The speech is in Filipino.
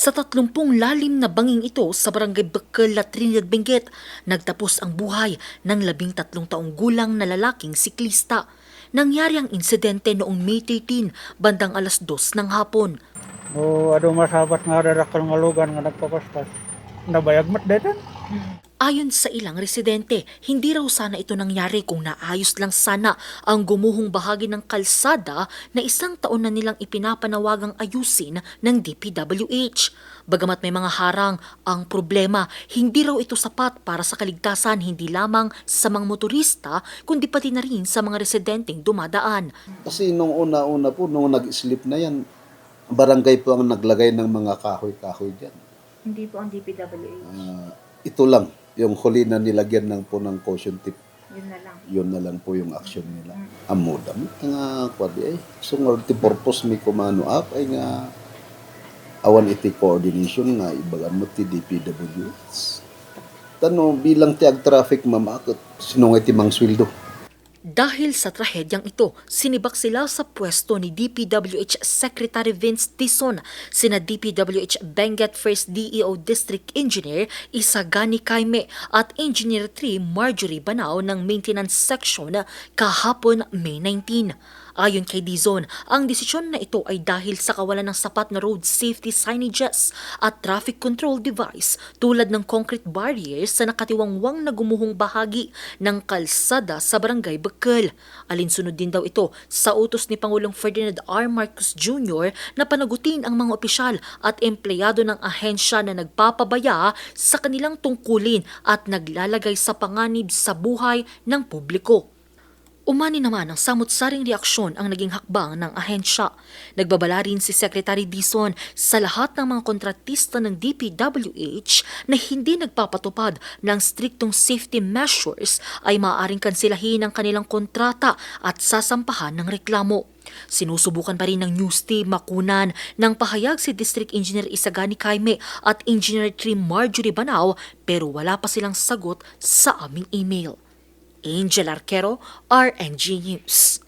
Sa 30 lalim na banging ito sa barangay Bekel, Trinidad, Benguet, nagtapos ang buhay ng 13 taong gulang na lalaking siklista. Nangyari ang insidente noong May 13, bandang 2:00 ng hapon. Ado masabat nga dadak ng malugan nga nagpapaspas. Nabayag mat detan. Ayon sa ilang residente, hindi raw sana ito nangyari kung naayos lang sana ang gumuhong bahagi ng kalsada na 1 taon na nilang ipinapanawagang ayusin ng DPWH. Bagamat may mga harang, ang problema, hindi raw ito sapat para sa kaligtasan hindi lamang sa mga motorista, kundi pati na rin sa mga residenteng dumadaan. Kasi nung una-una po, nung nag-slip na yan, barangay po ang naglagay ng mga kahoy-kahoy dyan. Hindi po ang DPWH. Ito lang, yung huli na nilagyan ng po ng caution tip. Yun na lang. Yun na lang po yung action nila. Amodam, nga kwadi ay. So nga purpose mi kumano up ay nga awan iti coordination nga ibagan mo ti DPWH. Tano bilang ti ag traffic mamakot sinong iti mang sweldo. Dahil sa trahedyang ito, sinibak sila sa pwesto ni DPWH Secretary Vince Tison, sina DPWH Benguet First DEO District Engineer Isagani Kaime at Engineer 3 Marjorie Banao ng Maintenance Section kahapon May 19. Ayon kay Dizon, ang desisyon na ito ay dahil sa kawalan ng sapat na road safety signages at traffic control device tulad ng concrete barriers sa nakatiwangwang na gumuhong bahagi ng kalsada sa barangay Bekel. Alinsunod din daw ito sa utos ni Pangulong Ferdinand R. Marcos Jr. na panagutin ang mga opisyal at empleyado ng ahensya na nagpapabaya sa kanilang tungkulin at naglalagay sa panganib sa buhay ng publiko. Umani naman ang samut-saring reaksyon ang naging hakbang ng ahensya. Nagbabala rin si Secretary Dizon sa lahat ng mga kontratista ng DPWH na hindi nagpapatupad ng striktong safety measures ay maaaring kansilahin ang kanilang kontrata at sasampahan ng reklamo. Sinusubukan pa rin ng news team makunan ng pahayag si District Engineer Isagani Kaime at Engineer 3 Marjorie Banao pero wala pa silang sagot sa aming email. Angel Arquero, RNG News.